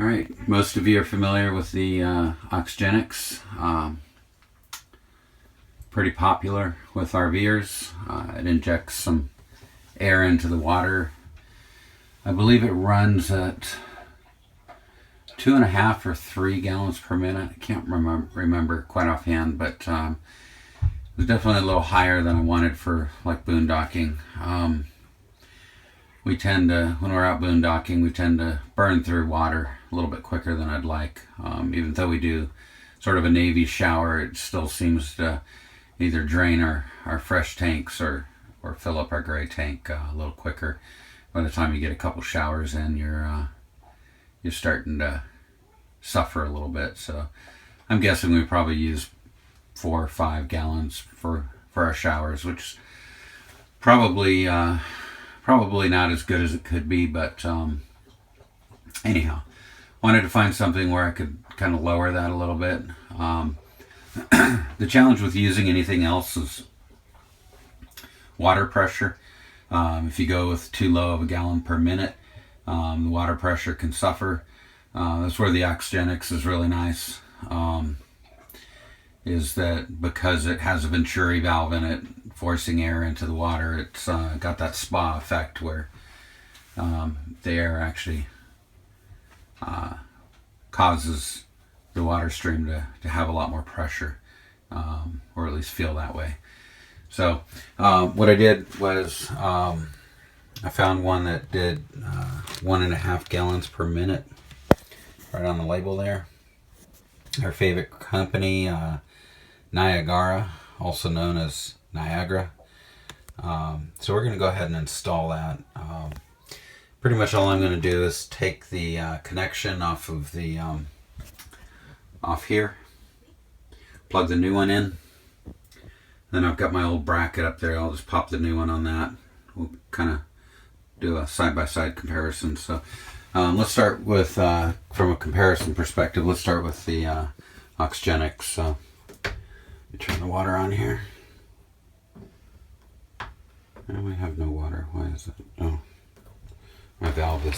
All right, most of you are familiar with the Oxygenics. Pretty popular with RVers. It injects some air into the water. I believe it runs at 2.5 or 3 gallons per minute. I can't remember quite offhand, but it was definitely a little higher than I wanted for like boondocking. We tend to, when we're out boondocking, we tend to burn through water a little bit quicker than I'd like. Even though we do sort of a Navy shower, it still seems to either drain our fresh tanks or fill up our gray tank a little quicker. By the time you get a couple showers in, you're starting to suffer a little bit. So I'm guessing we probably use 4 or 5 gallons for our showers, which probably not as good as it could be, but anyhow, wanted to find something where I could kind of lower that a little bit. The challenge with using anything else is water pressure. If you go with too low of a gallon per minute, the water pressure can suffer. That's where the Oxygenics is really nice. Is that because it has a venturi valve in it, forcing air into the water, it's got that spa effect where the air actually causes the water stream to have a lot more pressure, or at least feel that way. So what I did was I found one that did 1.5 gallons per minute, right on the label there. Our favorite company, Niagara, also known as Niagara. So we're going to go ahead and install that. Pretty much all I'm going to do is take the connection off of the off here, plug the new one in. Then I've got my old bracket up there. I'll just pop the new one on that. We'll kind of do a side-by-side comparison. So let's start with, from a comparison perspective, let's start with the Oxygenics. So let me turn the water on here. And we have no water. Why is it? Oh, my valve is,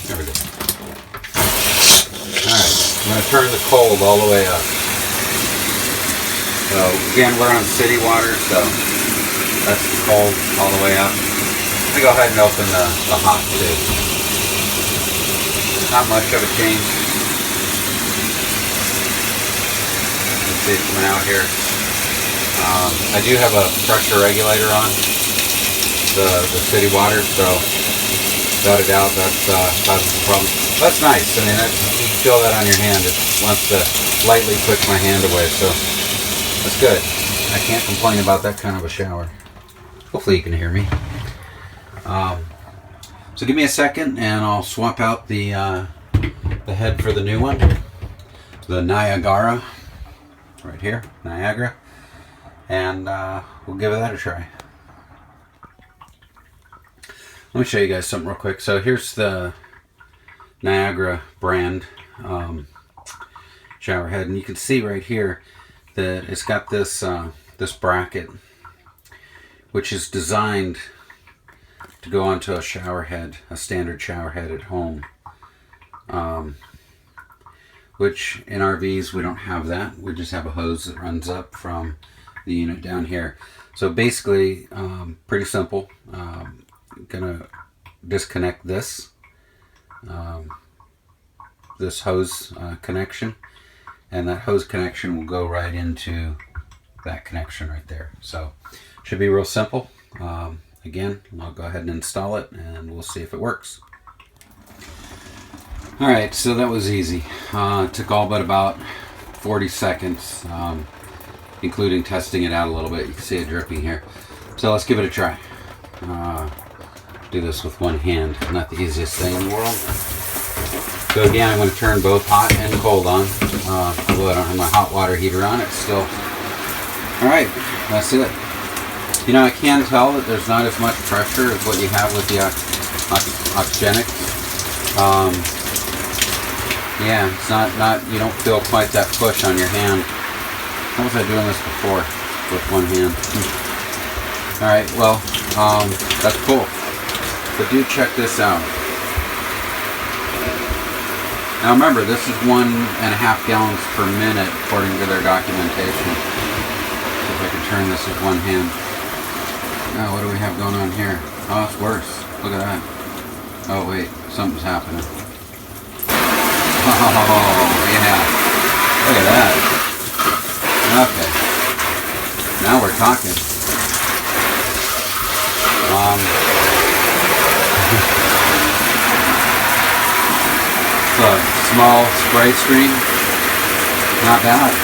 there we go. Alright, I'm going to turn the cold all the way up. So again, we're on city water, so that's the cold all the way up. Let me go ahead and open the hot too. Not much of a change. Let's see it coming out here. I do have a pressure regulator on the city water, so without a doubt that's the problem. That's nice. I mean, you can feel that on your hand. It wants to lightly push my hand away, so that's good. I can't complain about that kind of a shower. Hopefully you can hear me. So give me a second and I'll swap out the head for the new one. The Niagara. Right here. Niagara. And we'll give that a try. Let me show you guys something real quick. So here's the Niagara brand shower head. And you can see right here that it's got this this bracket, which is designed to go onto a shower head, a standard shower head at home. Which in RVs we don't have that. We just have a hose that runs up from the unit down here. So basically, pretty simple. Gonna disconnect this this hose connection. And that hose connection will go right into that connection right there. So should be real simple. Again, I'll go ahead and install it and we'll see if it works. Alright, so that was easy. It took all but about 40 seconds, including testing it out a little bit. You can see it dripping here. So let's give it a try. Do this with one hand. Not the easiest thing in the world. So again, I'm going to turn both hot and cold on. Although I don't have my hot water heater on, it's still... Alright, that's it. You know, I can tell that there's not as much pressure as what you have with the Oxygenics. Yeah, it's not, you don't feel quite that push on your hand. How was I doing this before with one hand? Alright, well, that's cool. But do check this out. Now remember, this is 1.5 gallons per minute according to their documentation. See if I can turn this with one hand. Oh, what do we have going on here? Oh, it's worse. Look at that. Oh wait, something's happening. Oh yeah. Look at that. Okay. Now we're talking. So small spray stream, not bad.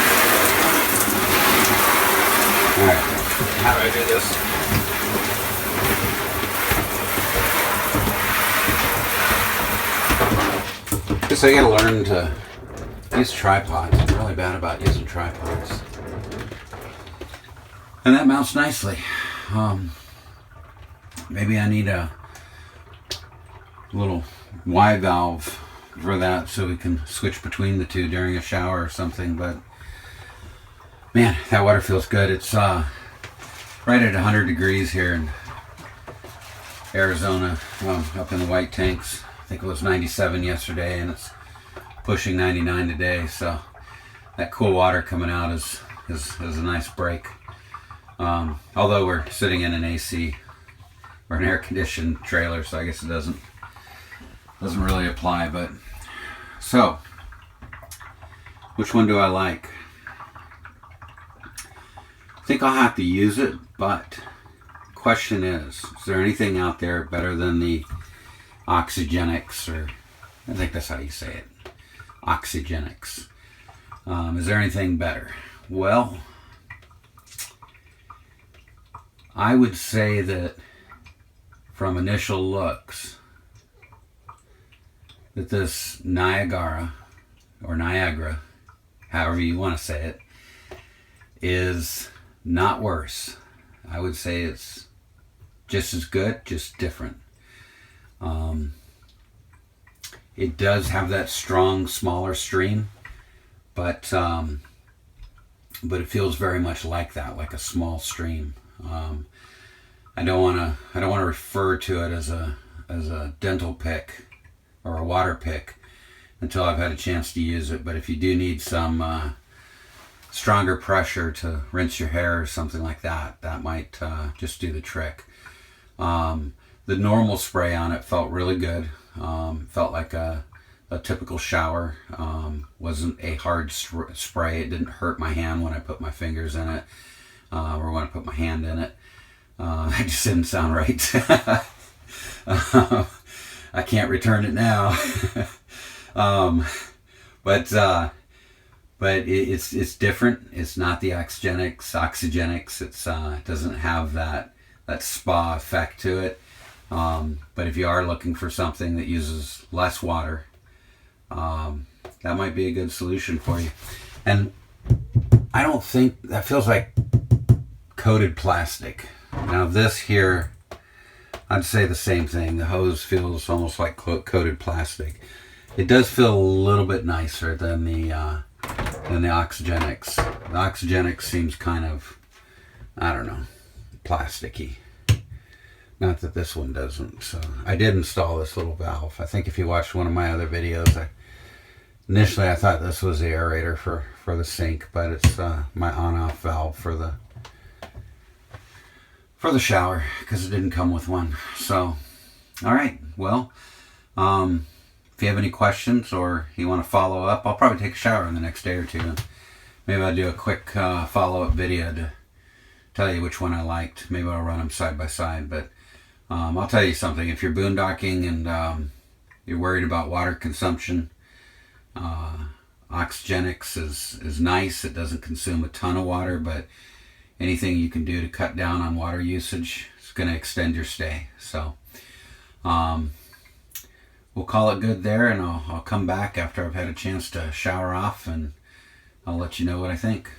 Alright, how do I do this? Guess I gotta learn to use tripods. I'm really bad about using tripods. And that mounts nicely. Maybe I need a little Y valve for that so we can switch between the two during a shower or something. But man, that water feels good. It's right at 100 degrees here in Arizona, up in the white tanks. I think it was 97 yesterday, and it's pushing 99 today. So that cool water coming out is a nice break. Although we're sitting in an AC or an air-conditioned trailer, so I guess it doesn't really apply. But so, which one do I like? I think I'll have to use it, but the question is there anything out there better than the Oxygenics, or I think that's how you say it, Oxygenics? Is there anything better? Well, I would say that from initial looks, that this Niagara, or Niagara, however you want to say it, is not worse. I would say it's just as good, just different. It does have that strong, smaller stream, but it feels very much like that, like a small stream. I don't want to refer to it as a dental pick or a water pick until I've had a chance to use it. But if you do need some stronger pressure to rinse your hair or something like that, that might just do the trick. The normal spray on it felt really good. Felt like a typical shower. Wasn't a hard spray. It didn't hurt my hand when I put my fingers in it, or when I put my hand in it. That just didn't sound right. I can't return it now. But it's different. It's not the Oxygenics. It doesn't have that spa effect to it. But if you are looking for something that uses less water, that might be a good solution for you. And I don't think that feels like coated plastic. Now this here, I'd say the same thing. The hose feels almost like coated plastic. It does feel a little bit nicer than the Oxygenics. The Oxygenics seems kind of, I don't know, plasticky. Not that this one doesn't. So I did install this little valve. I think if you watched one of my other videos, initially I thought this was the aerator for the sink, but it's my on-off valve for the shower, because it didn't come with one. So, all right. Well, if you have any questions or you want to follow up, I'll probably take a shower in the next day or two. And maybe I'll do a quick follow-up video to tell you which one I liked. Maybe I'll run them side by side. But I'll tell you something. If you're boondocking and you're worried about water consumption, Oxygenics is nice. It doesn't consume a ton of water, but anything you can do to cut down on water usage is going to extend your stay. So we'll call it good there, and I'll come back after I've had a chance to shower off, and I'll let you know what I think.